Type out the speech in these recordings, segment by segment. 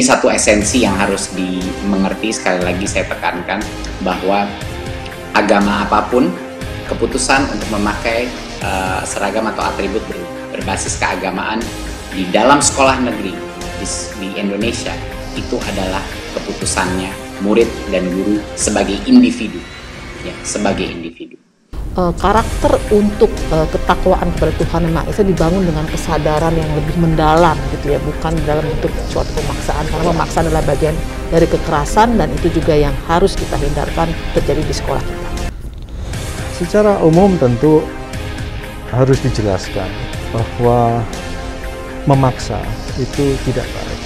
satu esensi yang harus dimengerti, sekali lagi saya tekankan bahwa agama apapun, keputusan untuk memakai seragam atau atribut berbasis keagamaan di dalam sekolah negeri di Indonesia itu adalah keputusannya murid dan guru sebagai individu, ya, sebagai individu. Karakter untuk ketakwaan kepada Tuhan Yang Maha Esa dibangun dengan kesadaran yang lebih mendalam gitu ya, bukan dalam bentuk suatu pemaksaan, karena pemaksaan adalah bagian dari kekerasan dan itu juga yang harus kita hindarkan terjadi di sekolah kita. Secara umum tentu harus dijelaskan bahwa memaksa itu tidak baik.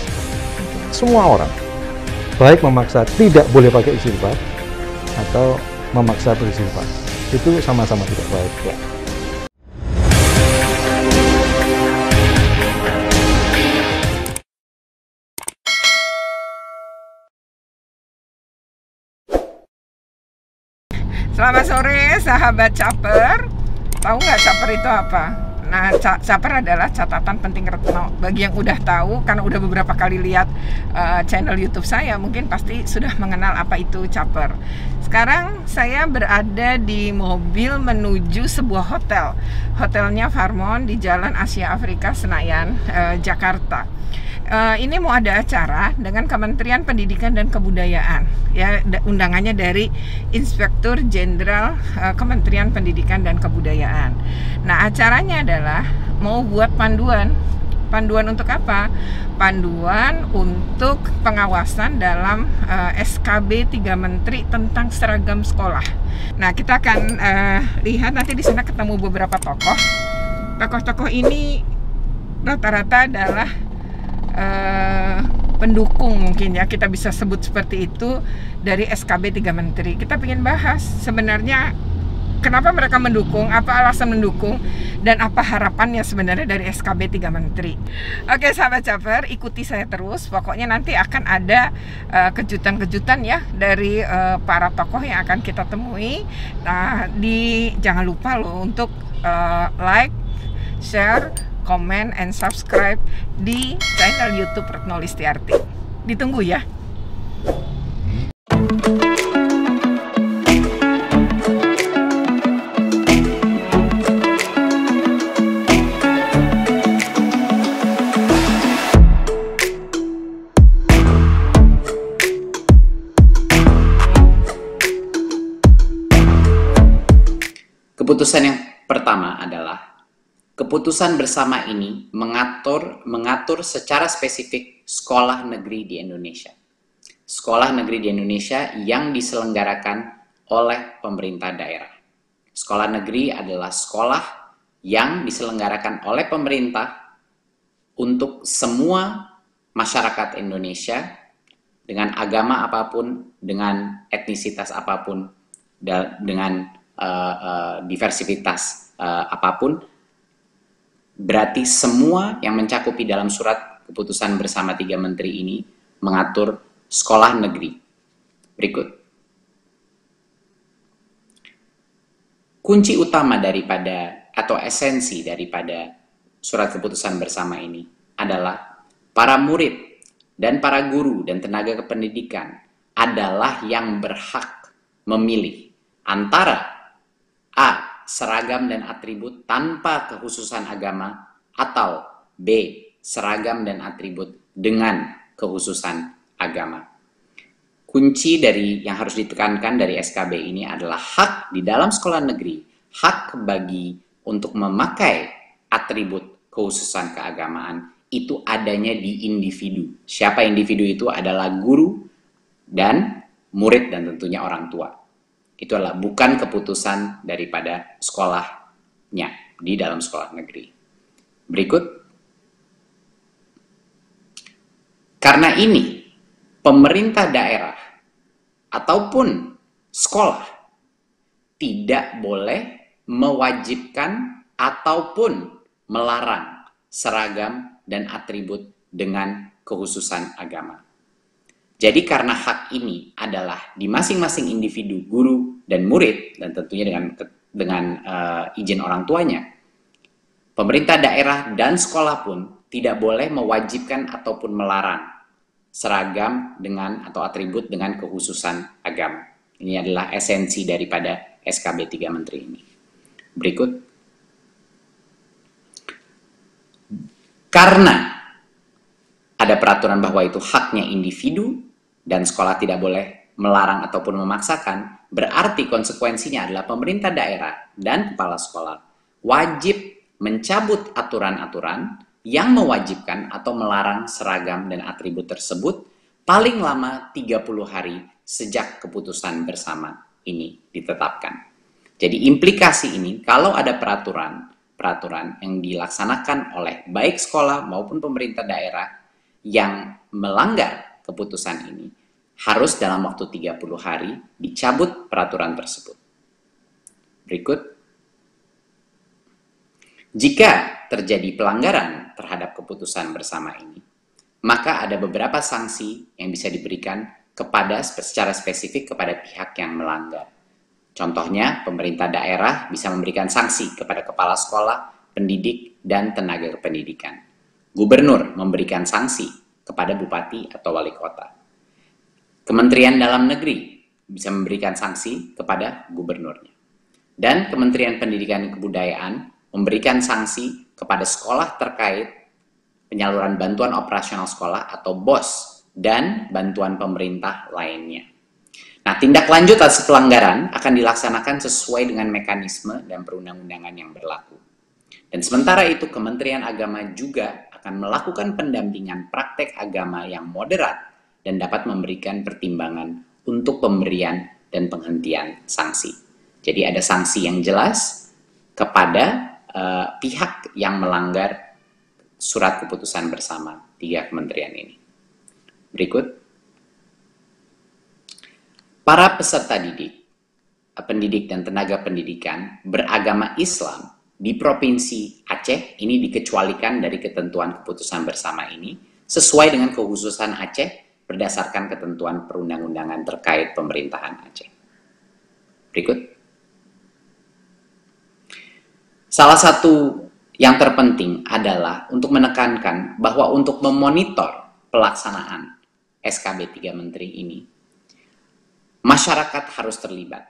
Semua orang, baik memaksa tidak boleh pakai jilbab atau memaksa berjilbab, itu sama-sama tidak baik. Ya. Selamat sore sahabat caper. Tahu nggak caper itu apa? Nah, caper adalah catatan penting Retno. Bagi yang udah tahu, karena udah beberapa kali lihat channel YouTube saya, mungkin pasti sudah mengenal apa itu caper. Sekarang saya berada di mobil menuju sebuah hotel. Hotelnya Farmon di Jalan Asia Afrika Senayan, Jakarta. Ini mau ada acara dengan Kementerian Pendidikan dan Kebudayaan, ya, undangannya dari Inspektur Jenderal Kementerian Pendidikan dan Kebudayaan. Nah, acaranya adalah mau buat panduan untuk apa? Panduan untuk pengawasan dalam SKB 3 Menteri tentang seragam sekolah. Nah, kita akan lihat nanti di sana ketemu beberapa tokoh. Tokoh-tokoh ini rata-rata adalah pendukung, mungkin ya kita bisa sebut seperti itu, dari SKB 3 Menteri. Kita ingin bahas sebenarnya kenapa mereka mendukung, apa alasan mendukung, dan apa harapannya sebenarnya dari SKB 3 Menteri. Oke sahabat caper, ikuti saya terus. Pokoknya nanti akan ada kejutan-kejutan ya dari para tokoh yang akan kita temui. Nah, jangan lupa loh untuk like, share, komen, and subscribe di channel YouTube Retno Listiarti. Ditunggu ya. Keputusan yang pertama adalah keputusan bersama ini mengatur secara spesifik sekolah negeri di Indonesia. Sekolah negeri di Indonesia yang diselenggarakan oleh pemerintah daerah. Sekolah negeri adalah sekolah yang diselenggarakan oleh pemerintah untuk semua masyarakat Indonesia dengan agama apapun, dengan etnisitas apapun, dengan diversitas apapun. Berarti semua yang mencakupi dalam surat keputusan bersama 3 menteri ini mengatur sekolah negeri. Berikut. Kunci utama daripada atau esensi daripada surat keputusan bersama ini adalah para murid dan para guru dan tenaga kependidikan adalah yang berhak memilih antara A. seragam dan atribut tanpa kekhususan agama, atau B. seragam dan atribut dengan kekhususan agama. Kunci dari yang harus ditekankan dari SKB ini adalah hak di dalam sekolah negeri, hak bagi untuk memakai atribut kekhususan keagamaan itu adanya di individu. Siapa individu itu adalah guru dan murid dan tentunya orang tua. Itu adalah bukan keputusan daripada sekolahnya di dalam sekolah negeri. Berikut. Karena ini, pemerintah daerah ataupun sekolah tidak boleh mewajibkan ataupun melarang seragam dan atribut dengan kekhususan agama. Jadi karena hak ini adalah di masing-masing individu, guru dan murid, dan tentunya dengan izin orang tuanya, pemerintah daerah dan sekolah pun tidak boleh mewajibkan ataupun melarang seragam dengan atau atribut dengan kekhususan agama. Ini adalah esensi daripada SKB 3 Menteri ini. Berikut. Karena ada peraturan bahwa itu haknya individu dan sekolah tidak boleh melarang ataupun memaksakan, berarti konsekuensinya adalah pemerintah daerah dan kepala sekolah wajib mencabut aturan-aturan yang mewajibkan atau melarang seragam dan atribut tersebut paling lama 30 hari sejak keputusan bersama ini ditetapkan. Jadi implikasi ini, kalau ada peraturan yang dilaksanakan oleh baik sekolah maupun pemerintah daerah yang melanggar keputusan ini, harus dalam waktu 30 hari dicabut peraturan tersebut. Berikut. Jika terjadi pelanggaran terhadap keputusan bersama ini, maka ada beberapa sanksi yang bisa diberikan secara spesifik kepada pihak yang melanggar. Contohnya, pemerintah daerah bisa memberikan sanksi kepada kepala sekolah, pendidik, dan tenaga kependidikan. Gubernur memberikan sanksi kepada bupati atau wali kota. Kementerian Dalam Negeri bisa memberikan sanksi kepada gubernurnya. Dan Kementerian Pendidikan dan Kebudayaan memberikan sanksi kepada sekolah terkait penyaluran bantuan operasional sekolah atau BOS dan bantuan pemerintah lainnya. Nah, tindak lanjut atas pelanggaran akan dilaksanakan sesuai dengan mekanisme dan perundang-undangan yang berlaku. Dan sementara itu, Kementerian Agama juga akan melakukan pendampingan praktek agama yang moderat dan dapat memberikan pertimbangan untuk pemberian dan penghentian sanksi. Jadi ada sanksi yang jelas kepada pihak yang melanggar surat keputusan bersama 3 kementerian ini. Berikut. Para peserta didik, pendidik dan tenaga pendidikan beragama Islam di Provinsi Aceh ini dikecualikan dari ketentuan keputusan bersama ini sesuai dengan kekhususan Aceh berdasarkan ketentuan perundang-undangan terkait pemerintahan Aceh. Berikut. Salah satu yang terpenting adalah untuk menekankan bahwa untuk memonitor pelaksanaan SKB 3 Menteri ini, masyarakat harus terlibat.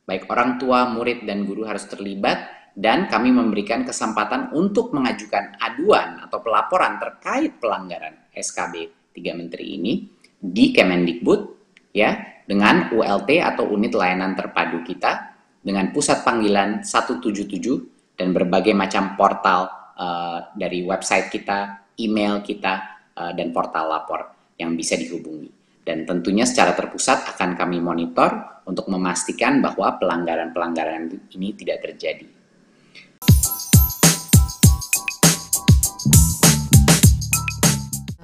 Baik orang tua, murid, dan guru harus terlibat, dan kami memberikan kesempatan untuk mengajukan aduan atau pelaporan terkait pelanggaran SKB 3 Menteri ini di Kemendikbud ya, dengan ULT atau Unit Layanan Terpadu kita, dengan pusat panggilan 177 dan berbagai macam portal dari website kita, email kita, dan portal lapor yang bisa dihubungi. Dan tentunya secara terpusat akan kami monitor untuk memastikan bahwa pelanggaran-pelanggaran ini tidak terjadi.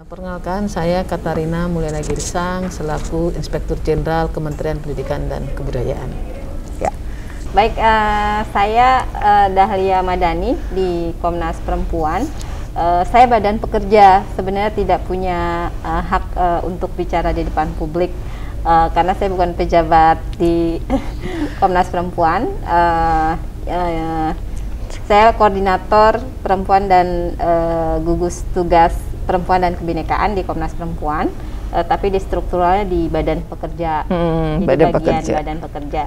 Perkenalkan, saya Katarina Mulyana Girsang selaku Inspektur Jenderal Kementerian Pendidikan dan Kebudayaan. Ya. Baik, saya Dahlia Madani di Komnas Perempuan. Saya badan pekerja, sebenarnya tidak punya hak untuk bicara di depan publik karena saya bukan pejabat di Komnas Perempuan. Saya koordinator perempuan dan gugus tugas perempuan dan kebinekaan di Komnas Perempuan, tapi di strukturalnya di badan pekerja, badan pekerja. Badan pekerja.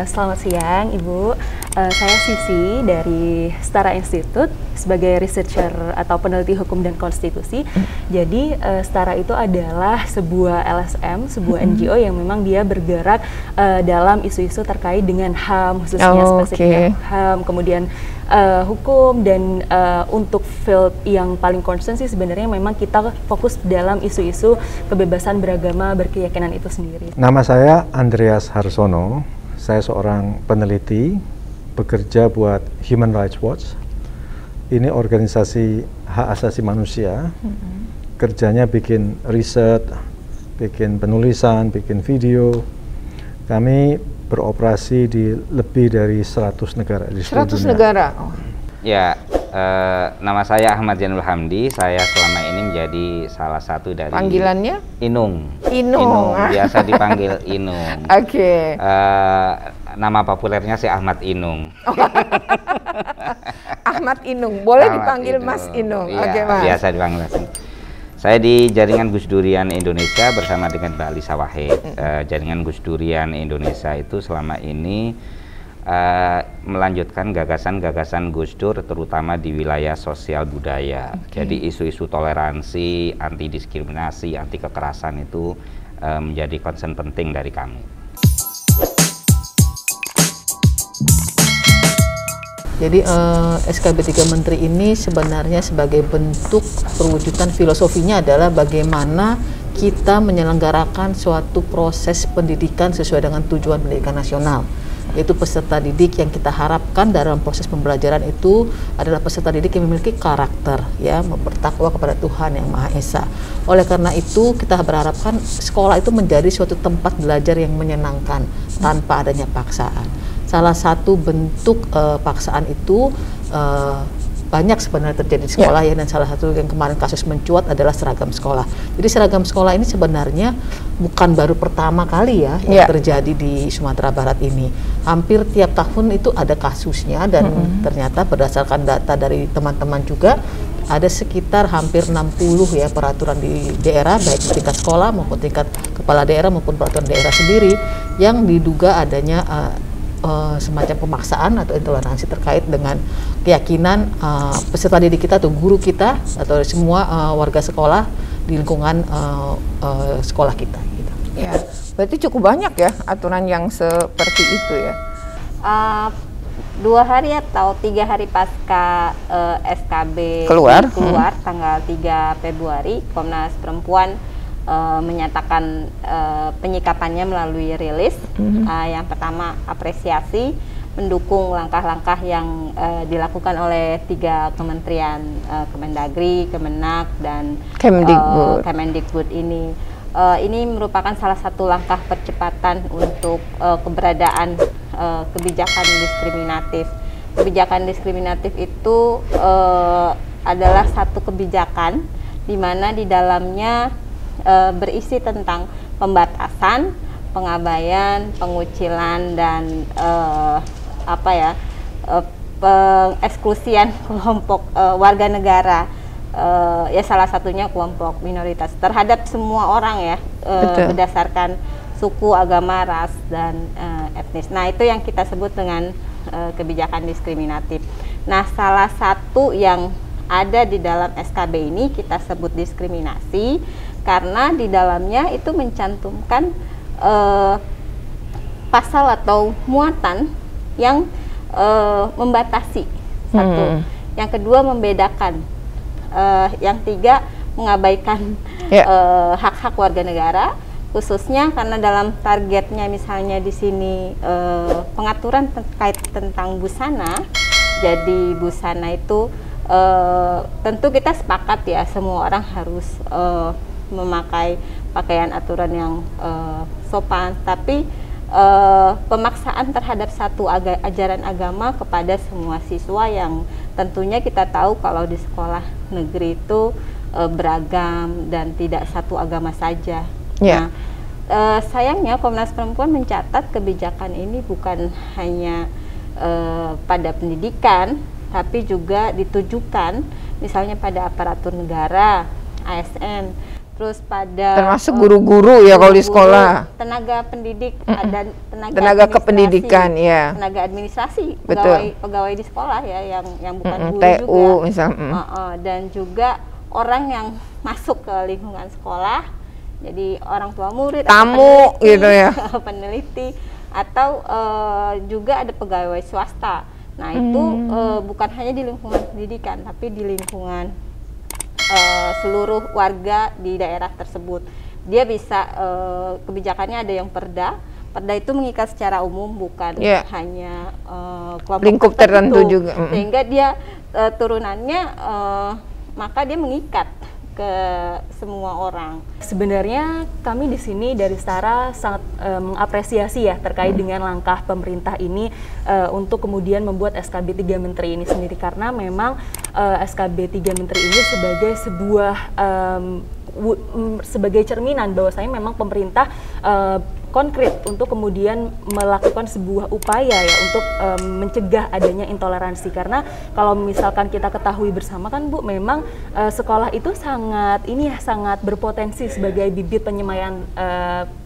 Selamat siang Ibu, saya Sisi dari Setara Institute sebagai researcher atau peneliti hukum dan konstitusi. Jadi Setara itu adalah sebuah LSM, sebuah NGO yang memang dia bergerak dalam isu-isu terkait dengan HAM, khususnya spesifiknya HAM, kemudian hukum, dan untuk field yang paling concern sih sebenarnya memang kita fokus dalam isu-isu kebebasan beragama, berkeyakinan itu sendiri. Nama saya Andreas Harsono, saya seorang peneliti, bekerja buat Human Rights Watch. Ini organisasi hak asasi manusia, kerjanya bikin riset, bikin penulisan, bikin video. Kami beroperasi di lebih dari 100 negara di seluruh dunia. 100 negara? Oh. Ya, nama saya Ahmad Zainul Hamdi. Saya selama ini menjadi salah satu dari... Panggilannya? Inung. Inung. Biasa dipanggil Inung. Oke. Nama populernya si Ahmad Inung. Ahmad Inung, boleh Ahmad dipanggil Inung. Mas Inung. Iya, Oke, Mas. biasa dipanggil Mas Inung. Saya di Jaringan Gus Durian Indonesia bersama dengan Mbak Lisa Wahid. Jaringan Gus Durian Indonesia itu selama ini melanjutkan gagasan-gagasan Gus Dur terutama di wilayah sosial budaya. Jadi isu-isu toleransi, anti diskriminasi, anti kekerasan itu menjadi concern penting dari kami. Jadi SKB 3 Menteri ini sebenarnya sebagai bentuk perwujudan filosofinya adalah bagaimana kita menyelenggarakan suatu proses pendidikan sesuai dengan tujuan pendidikan nasional, yaitu peserta didik yang kita harapkan dalam proses pembelajaran itu adalah peserta didik yang memiliki karakter, ya, bertakwa kepada Tuhan Yang Maha Esa. Oleh karena itu kita berharapkan sekolah itu menjadi suatu tempat belajar yang menyenangkan tanpa adanya paksaan. Salah satu bentuk paksaan itu banyak sebenarnya terjadi di sekolah, ya, dan salah satu yang kemarin kasus mencuat adalah seragam sekolah. Jadi seragam sekolah ini sebenarnya bukan baru pertama kali ya yang terjadi di Sumatera Barat ini. Hampir tiap tahun itu ada kasusnya, dan ternyata berdasarkan data dari teman-teman juga ada sekitar hampir 60 ya peraturan di daerah, baik di tingkat sekolah maupun tingkat kepala daerah maupun peraturan daerah sendiri yang diduga adanya semacam pemaksaan atau intoleransi terkait dengan keyakinan peserta didik kita atau guru kita atau semua warga sekolah di lingkungan sekolah kita. Gitu. Ya, berarti cukup banyak ya aturan yang seperti itu ya. 2 hari atau 3 hari pasca SKB keluar tanggal 3 Februari, Komnas Perempuan menyatakan penyikapannya melalui rilis. Yang pertama, apresiasi mendukung langkah-langkah yang dilakukan oleh 3 kementerian, Kemendagri, Kemenak, dan Kemendikbud ini. Ini merupakan salah satu langkah percepatan untuk keberadaan kebijakan diskriminatif. Kebijakan diskriminatif itu adalah satu kebijakan di mana di dalamnya berisi tentang pembatasan, pengabaian, pengucilan, dan pengeksklusian kelompok warga negara, ya salah satunya kelompok minoritas terhadap semua orang ya, berdasarkan suku, agama, ras, dan etnis. Nah, itu yang kita sebut dengan kebijakan diskriminatif. Nah, salah satu yang ada di dalam SKB ini kita sebut diskriminasi karena di dalamnya itu mencantumkan pasal atau muatan yang membatasi. Satu. Yang kedua, membedakan. Yang tiga, mengabaikan hak-hak warga negara, khususnya karena dalam targetnya misalnya di sini pengaturan terkait tentang busana. Jadi busana itu tentu kita sepakat ya, semua orang harus memakai pakaian aturan yang sopan, tapi pemaksaan terhadap satu ajaran agama kepada semua siswa yang tentunya kita tahu kalau di sekolah negeri itu beragam dan tidak satu agama saja. Nah, sayangnya Komnas Perempuan mencatat kebijakan ini bukan hanya pada pendidikan, tapi juga ditujukan misalnya pada aparatur negara, ASN, terus pada termasuk guru-guru ya kalau di sekolah, tenaga pendidik, dan tenaga kependidikan, ya, tenaga administrasi, pegawai di sekolah ya, yang bukan guru TU, juga, misalnya, dan juga orang yang masuk ke lingkungan sekolah, jadi orang tua murid, tamu gitu ya, peneliti, atau juga ada pegawai swasta. Nah, itu bukan hanya di lingkungan pendidikan, tapi di lingkungan seluruh warga di daerah tersebut. Dia bisa kebijakannya ada yang perda. Perda itu mengikat secara umum, bukan hanya kelompok lingkup tertentu juga. Sehingga dia turunannya maka dia mengikat ke semua orang. Sebenarnya kami di sini dari Setara sangat mengapresiasi ya terkait dengan langkah pemerintah ini untuk kemudian membuat SKB 3 Menteri ini sendiri, karena memang SKB 3 Menteri ini sebagai sebuah sebagai cerminan bahwasanya memang pemerintah konkret untuk kemudian melakukan sebuah upaya ya untuk mencegah adanya intoleransi. Karena kalau misalkan kita ketahui bersama kan Bu, memang sekolah itu sangat berpotensi sebagai bibit penyemaian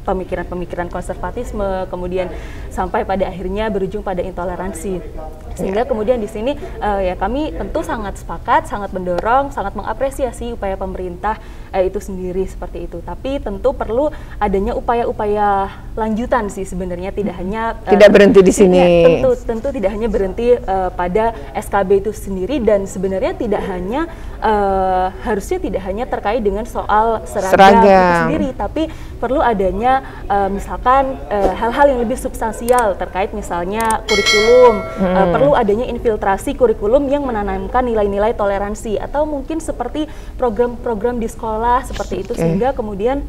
pemikiran-pemikiran konservatisme, kemudian sampai pada akhirnya berujung pada intoleransi. Sehingga kemudian di sini ya kami tentu sangat sepakat, sangat mendorong, sangat mengapresiasi upaya pemerintah itu sendiri seperti itu. Tapi tentu perlu adanya upaya-upaya lanjutan sih sebenarnya, tidak hanya tidak berhenti di sini. Tentu tidak hanya berhenti pada SKB itu sendiri, dan sebenarnya tidak hanya harusnya tidak hanya terkait dengan soal seragam itu sendiri, tapi perlu adanya misalkan hal-hal yang lebih substansial terkait misalnya kurikulum, perlu adanya infiltrasi kurikulum yang menanamkan nilai-nilai toleransi, atau mungkin seperti program-program di sekolah seperti itu, sehingga kemudian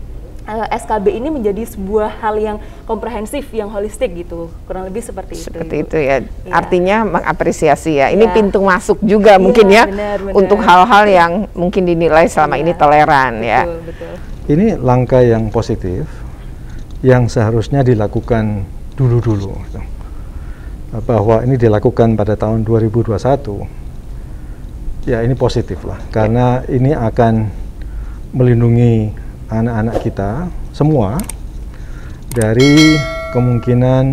SKB ini menjadi sebuah hal yang komprehensif, yang holistik gitu, kurang lebih seperti itu. Seperti itu ya. Artinya mengapresiasi ya. Ini pintu masuk juga mungkin ya, benar. Untuk hal-hal yang mungkin dinilai selama ini toleran ya. Betul. Ini langkah yang positif yang seharusnya dilakukan dulu-dulu. Bahwa ini dilakukan pada tahun 2021, ya ini positif lah, karena ini akan melindungi anak-anak kita semua dari kemungkinan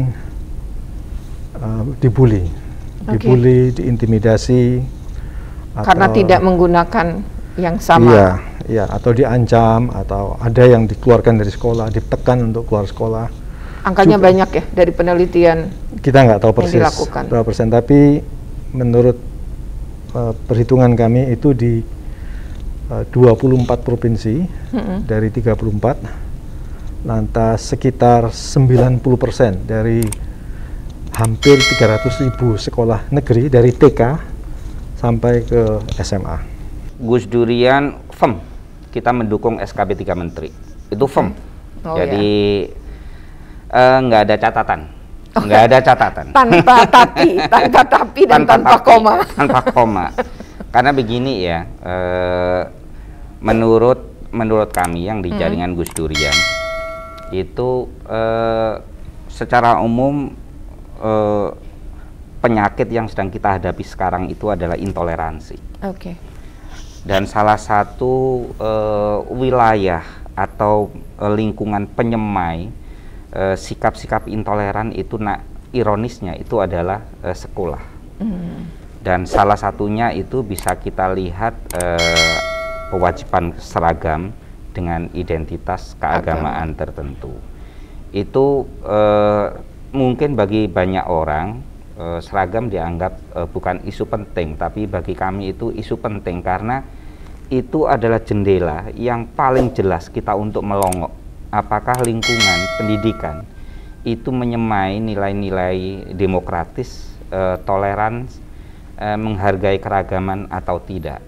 dibully, diintimidasi, karena tidak menggunakan yang sama. Iya, atau diancam, atau ada yang dikeluarkan dari sekolah, ditekan untuk keluar sekolah. Angkanya banyak ya dari penelitian. Kita nggak tahu persis berapa persen, tapi menurut perhitungan kami itu di 24 provinsi dari 34, lantas sekitar 90% dari hampir 300.000 sekolah negeri dari TK sampai ke SMA. Gus Durian firm, kita mendukung SKB 3 Menteri, itu firm. Jadi nggak ada catatan. Nggak ada catatan. Tanpa tapi dan tanpa koma. Tanpa koma. Karena begini ya, menurut kami yang di jaringan Gus Durian itu secara umum penyakit yang sedang kita hadapi sekarang itu adalah intoleransi. Dan salah satu wilayah atau lingkungan penyemai sikap-sikap intoleran itu, ironisnya itu adalah sekolah. Dan salah satunya itu bisa kita lihat kewajiban seragam dengan identitas keagamaan tertentu. Itu mungkin bagi banyak orang seragam dianggap bukan isu penting, tapi bagi kami itu isu penting karena itu adalah jendela yang paling jelas kita untuk melongok apakah lingkungan pendidikan itu menyemai nilai-nilai demokratis, toleran, menghargai keragaman atau tidak.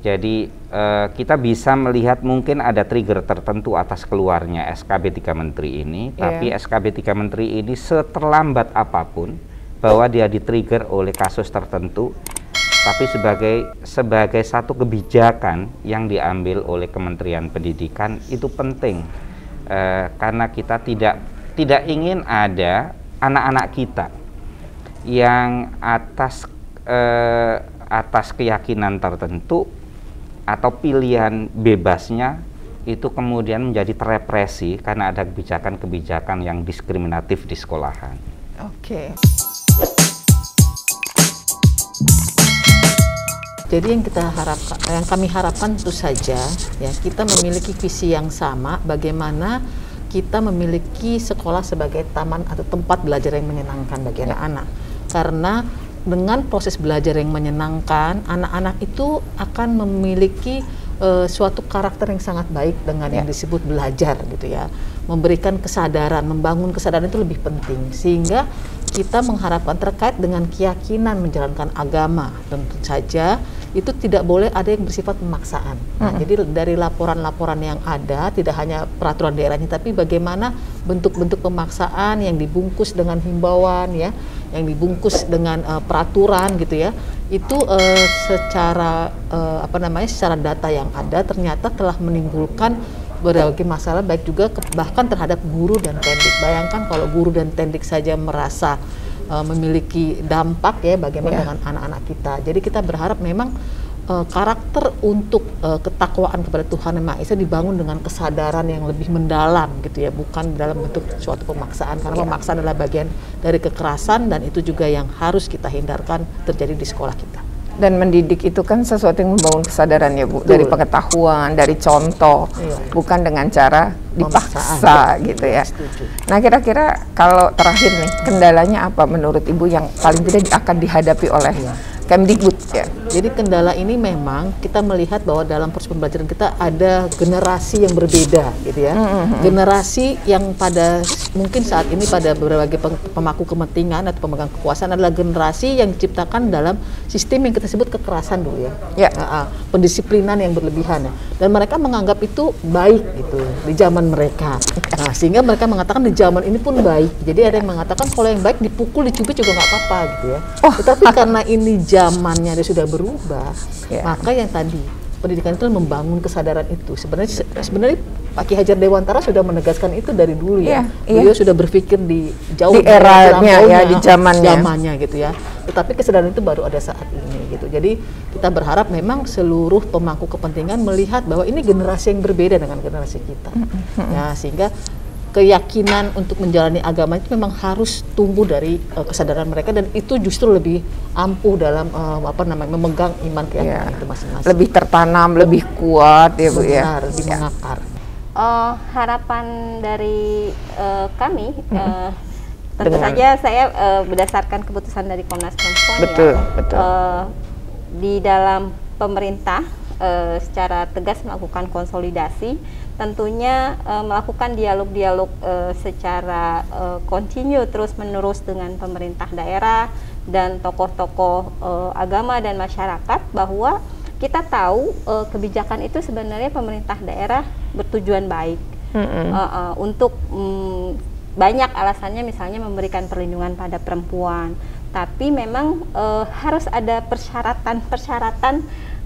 Jadi kita bisa melihat mungkin ada trigger tertentu atas keluarnya SKB 3 Menteri ini, tapi SKB 3 Menteri ini seterlambat apapun bahwa dia di-trigger oleh kasus tertentu, tapi sebagai satu kebijakan yang diambil oleh Kementerian Pendidikan itu penting, karena kita tidak ingin ada anak-anak kita yang atas keyakinan tertentu atau pilihan bebasnya itu kemudian menjadi terepresi karena ada kebijakan-kebijakan yang diskriminatif di sekolahan. Jadi yang kami harapkan tentu saja ya, kita memiliki visi yang sama bagaimana kita memiliki sekolah sebagai taman atau tempat belajar yang menyenangkan bagi anak-anak. Karena dengan proses belajar yang menyenangkan, anak-anak itu akan memiliki suatu karakter yang sangat baik dengan yang disebut belajar gitu ya. Memberikan kesadaran, membangun kesadaran itu lebih penting, sehingga kita mengharapkan terkait dengan keyakinan menjalankan agama tentu saja itu tidak boleh ada yang bersifat pemaksaan. Nah, jadi dari laporan-laporan yang ada tidak hanya peraturan daerahnya, tapi bagaimana bentuk-bentuk pemaksaan yang dibungkus dengan himbauan ya, yang dibungkus dengan peraturan gitu ya. Itu secara secara data yang ada ternyata telah menimbulkan berbagai masalah, baik juga bahkan terhadap guru dan tendik. Bayangkan kalau guru dan tendik saja merasa memiliki dampak ya bagaimana dengan anak-anak kita. Jadi kita berharap memang karakter untuk ketakwaan kepada Tuhan Yang Maha Esa dibangun dengan kesadaran yang lebih mendalam gitu ya, bukan dalam bentuk suatu pemaksaan, karena pemaksaan adalah bagian dari kekerasan dan itu juga yang harus kita hindarkan terjadi di sekolah kita. Dan mendidik itu kan sesuatu yang membangun kesadaran ya Bu, dari pengetahuan, dari contoh, bukan dengan cara dipaksa gitu ya. Nah kira-kira kalau terakhir nih, kendalanya apa menurut Ibu yang paling tidak akan dihadapi oleh Kemdikbud ya? Jadi kendala ini memang kita melihat bahwa dalam proses pembelajaran kita ada generasi yang berbeda gitu ya. Generasi yang pada mungkin saat ini pada berbagai pemangku kepentingan atau pemegang kekuasaan adalah generasi yang diciptakan dalam sistem yang kita sebut kekerasan dulu ya. Pendisiplinan yang berlebihan ya. Dan mereka menganggap itu baik gitu di zaman mereka. Nah, sehingga mereka mengatakan di zaman ini pun baik. Jadi ada yang mengatakan kalau yang baik dipukul, dicubit juga nggak apa-apa gitu ya. Tetapi karena ini zamannya dia sudah berubah, maka yang tadi pendidikan itu membangun kesadaran itu. Sebenarnya Pak Ki Hajar Dewantara sudah menegaskan itu dari dulu ya. Beliau sudah berpikir di jauh di eranya ya, di zamannya gitu ya. Tetapi kesadaran itu baru ada saat ini gitu. Jadi kita berharap memang seluruh pemangku kepentingan melihat bahwa ini generasi yang berbeda dengan generasi kita. Ya, sehingga keyakinan untuk menjalani agama itu memang harus tumbuh dari kesadaran mereka, dan itu justru lebih ampuh dalam memegang iman keyakinan itu masing-masing. Lebih tertanam, lebih kuat ya Bu ya. Lebih mengakar. Harapan dari kami, tentu saja saya berdasarkan keputusan dari Komnas Perempuan betul. Di dalam pemerintah secara tegas melakukan konsolidasi, tentunya melakukan dialog-dialog secara kontinu terus-menerus dengan pemerintah daerah dan tokoh-tokoh agama dan masyarakat, bahwa kita tahu kebijakan itu sebenarnya pemerintah daerah bertujuan baik untuk banyak alasannya, misalnya memberikan perlindungan pada perempuan, tapi memang harus ada persyaratan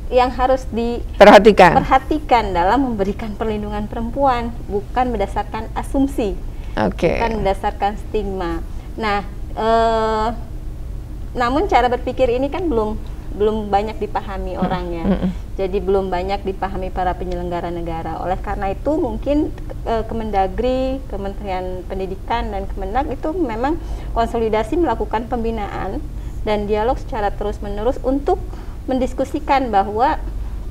yang harus diperhatikan dalam memberikan perlindungan perempuan, bukan berdasarkan asumsi, bukan berdasarkan stigma. Nah, namun cara berpikir ini kan belum banyak dipahami orangnya, jadi belum banyak dipahami para penyelenggara negara. Oleh karena itu mungkin Kemendagri, Kementerian Pendidikan dan Kemenag itu memang konsolidasi melakukan pembinaan dan dialog secara terus-menerus untuk mendiskusikan bahwa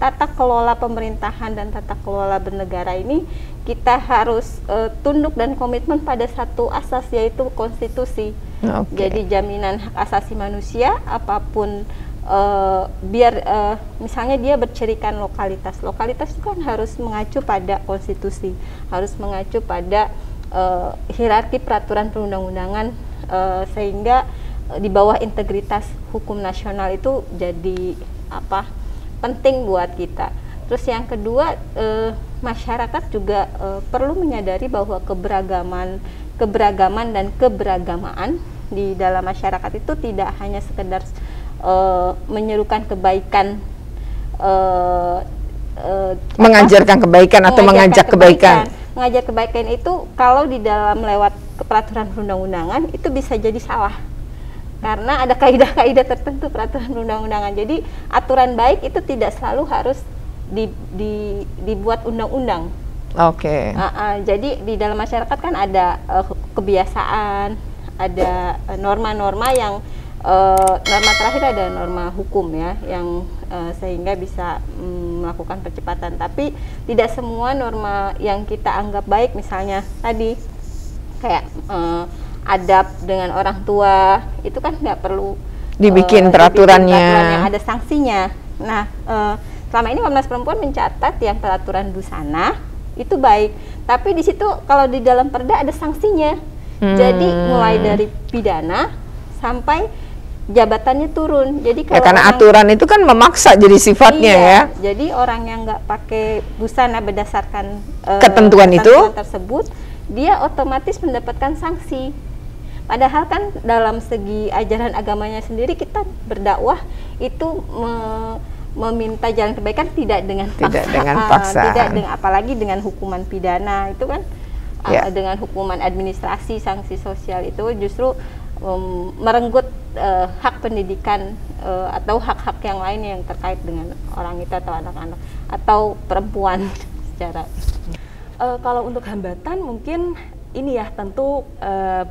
tata kelola pemerintahan dan tata kelola bernegara ini kita harus tunduk dan komitmen pada satu asas, yaitu konstitusi. Jadi jaminan hak asasi manusia apapun, biar misalnya dia bercirikan lokalitas itu kan harus mengacu pada konstitusi, harus mengacu pada hierarki peraturan perundang-undangan, sehingga di bawah integritas hukum nasional itu jadi penting buat kita. Terus yang kedua, masyarakat juga perlu menyadari bahwa keberagaman dan keberagamaan di dalam masyarakat itu tidak hanya sekedar menyerukan kebaikan, mengajarkan kebaikan atau mengajak kebaikan. Mengajar kebaikan itu kalau di dalam lewat peraturan perundang-undangan itu bisa jadi salah, karena ada kaidah-kaidah tertentu peraturan perundang-undangan. Jadi aturan baik itu tidak selalu harus dibuat undang-undang. Jadi di dalam masyarakat kan ada kebiasaan, ada norma-norma yang norma terakhir ada norma hukum ya, yang sehingga bisa melakukan percepatan. Tapi tidak semua norma yang kita anggap baik, misalnya tadi kayak adab dengan orang tua, itu kan nggak perlu dibikin peraturannya yang ada sanksinya. Nah, selama ini Komnas Perempuan mencatat yang peraturan busana itu baik, tapi di situ kalau di dalam perda ada sanksinya. Jadi mulai dari pidana sampai jabatannya turun. Jadi kalau karena aturan itu kan memaksa jadi sifatnya ya. Jadi orang yang nggak pakai busana berdasarkan ketentuan itu tersebut, dia otomatis mendapatkan sanksi. Padahal kan dalam segi ajaran agamanya sendiri, kita berdakwah itu meminta jalan kebaikan tidak dengan paksaan, apalagi dengan hukuman pidana itu kan, dengan hukuman administrasi, sanksi sosial itu justru merenggut hak pendidikan atau hak-hak yang lain yang terkait dengan orang itu atau anak-anak atau perempuan secara. Kalau untuk hambatan mungkin ini ya tentu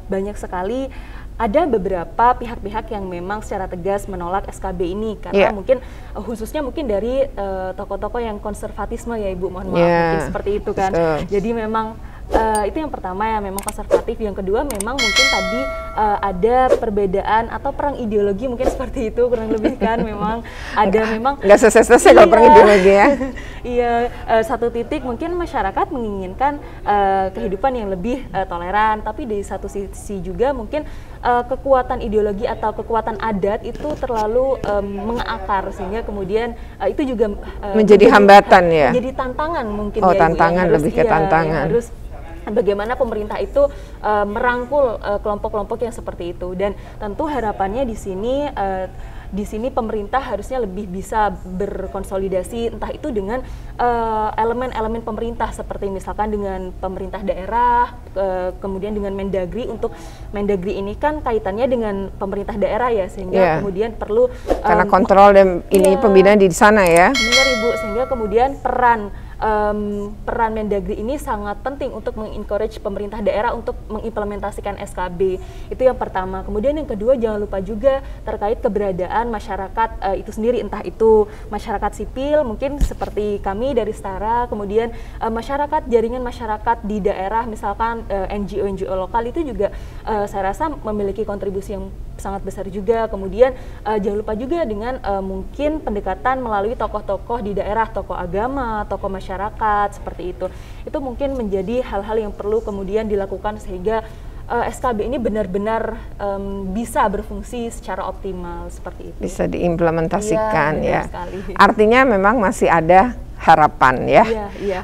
banyak sekali. Ada beberapa pihak-pihak yang memang secara tegas menolak SKB ini karena mungkin khususnya mungkin dari tokoh-tokoh yang konservatisme ya Ibu, mohon maaf mungkin seperti itu kan. Jadi memang itu yang pertama ya, memang konservatif. Yang kedua memang mungkin tadi ada perbedaan atau perang ideologi mungkin seperti itu kurang lebih kan. Memang ada memang nggak selesai kalau perang ideologi ya. Iya, satu titik mungkin masyarakat menginginkan kehidupan yang lebih toleran, tapi dari satu sisi juga mungkin kekuatan ideologi atau kekuatan adat itu terlalu mengakar sehingga kemudian itu juga menjadi hambatan ya. Menjadi tantangan mungkin ya. Tantangan lebih ke tantangan. Harus bagaimana pemerintah itu merangkul kelompok-kelompok yang seperti itu, dan tentu harapannya di sini pemerintah harusnya lebih bisa berkonsolidasi entah itu dengan elemen-elemen pemerintah seperti misalkan dengan pemerintah daerah, kemudian dengan Mendagri. Untuk Mendagri ini kan kaitannya dengan pemerintah daerah ya, sehingga kemudian perlu karena kontrol dan ini pembinaan di sana ya. Benar Ibu, sehingga kemudian peran Mendagri ini sangat penting untuk mengencourage pemerintah daerah untuk mengimplementasikan SKB. Itu yang pertama. Kemudian yang kedua, jangan lupa juga terkait keberadaan masyarakat itu sendiri, entah itu masyarakat sipil mungkin seperti kami dari Setara, kemudian masyarakat, jaringan masyarakat di daerah misalkan NGO lokal itu juga saya rasa memiliki kontribusi yang sangat besar juga. Kemudian jangan lupa juga dengan mungkin pendekatan melalui tokoh-tokoh di daerah, tokoh agama, tokoh masyarakat seperti itu. Itu mungkin menjadi hal-hal yang perlu kemudian dilakukan sehingga SKB ini benar-benar bisa berfungsi secara optimal seperti itu. Bisa diimplementasikan ya. Artinya memang masih ada harapan ya.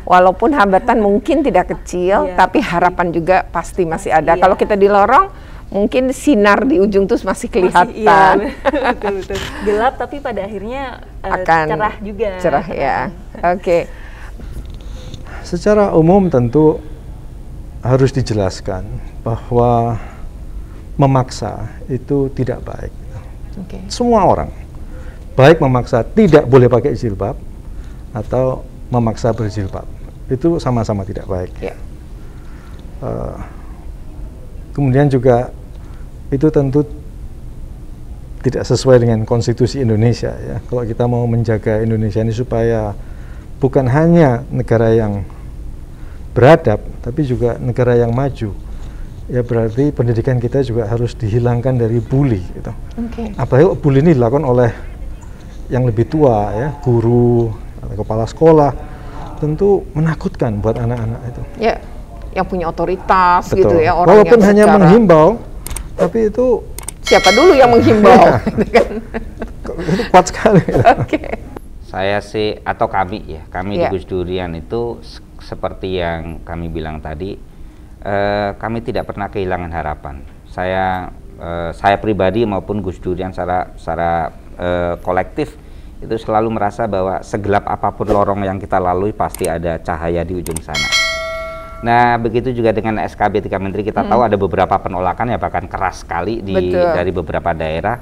Walaupun hambatan mungkin tidak kecil, tapi harapan juga pasti masih ada. Kalau kita di lorong, mungkin sinar di ujung tuh masih kelihatan. Betul. Gelap tapi pada akhirnya akan cerah juga. Cerah ya. Oke. Secara umum tentu harus dijelaskan bahwa memaksa itu tidak baik. Semua orang, baik memaksa tidak boleh pakai jilbab atau memaksa berjilbab, itu sama-sama tidak baik. Kemudian juga itu tentu tidak sesuai dengan konstitusi Indonesia ya. Kalau kita mau menjaga Indonesia ini supaya bukan hanya negara yang beradab, tapi juga negara yang maju, ya berarti pendidikan kita juga harus dihilangkan dari bully gitu. Apalagi bully ini dilakukan oleh yang lebih tua ya, guru atau kepala sekolah, tentu menakutkan buat anak-anak itu. Ya, yang punya otoritas. Betul. Gitu ya, orang walaupun yang hanya menghimbau, tapi itu siapa dulu yang menghimbau? Itu kuat sekali. Saya sih, atau kami ya, kami di Gus Durian itu seperti yang kami bilang tadi, kami tidak pernah kehilangan harapan. Saya pribadi maupun Gus Durian secara kolektif itu selalu merasa bahwa segelap apapun lorong yang kita lalui pasti ada cahaya di ujung sana. Nah, begitu juga dengan SKB 3 Menteri, kita tahu ada beberapa penolakan ya, bahkan keras sekali dari beberapa daerah.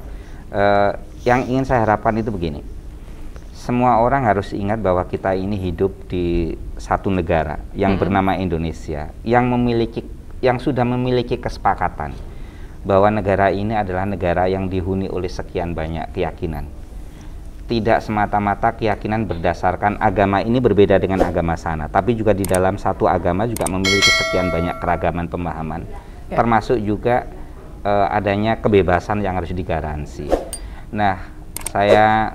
Yang ingin saya harapkan itu begini, semua orang harus ingat bahwa kita ini hidup di satu negara yang bernama Indonesia, yang sudah memiliki kesepakatan bahwa negara ini adalah negara yang dihuni oleh sekian banyak keyakinan. Tidak semata-mata keyakinan berdasarkan agama ini berbeda dengan agama sana, tapi juga di dalam satu agama juga memiliki sekian banyak keragaman pemahaman, termasuk juga adanya kebebasan yang harus digaransi. Nah, saya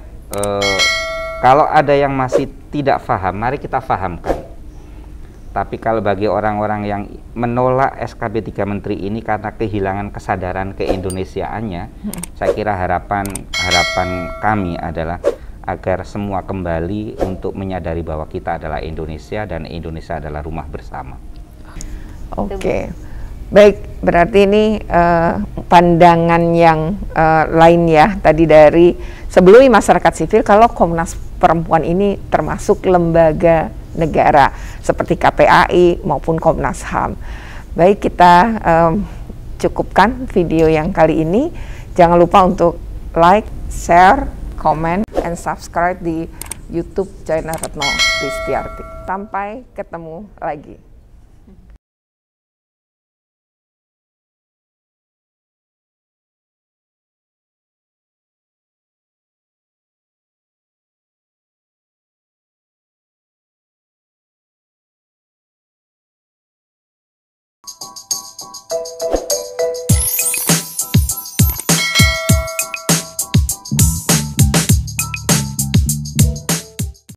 kalau ada yang masih tidak paham, mari kita pahamkan. Tapi kalau bagi orang-orang yang menolak SKB 3 Menteri ini karena kehilangan kesadaran keindonesiaannya, saya kira harapan kami adalah agar semua kembali untuk menyadari bahwa kita adalah Indonesia dan Indonesia adalah rumah bersama. Oke. Baik, berarti ini pandangan yang lain ya, tadi dari sebelumnya masyarakat sipil. Kalau Komnas Perempuan ini termasuk lembaga negara seperti KPAI maupun Komnas HAM. Baik, kita cukupkan video yang kali ini. Jangan lupa untuk like, share, comment, and subscribe di YouTube channel Retno Listiarti. Sampai ketemu lagi.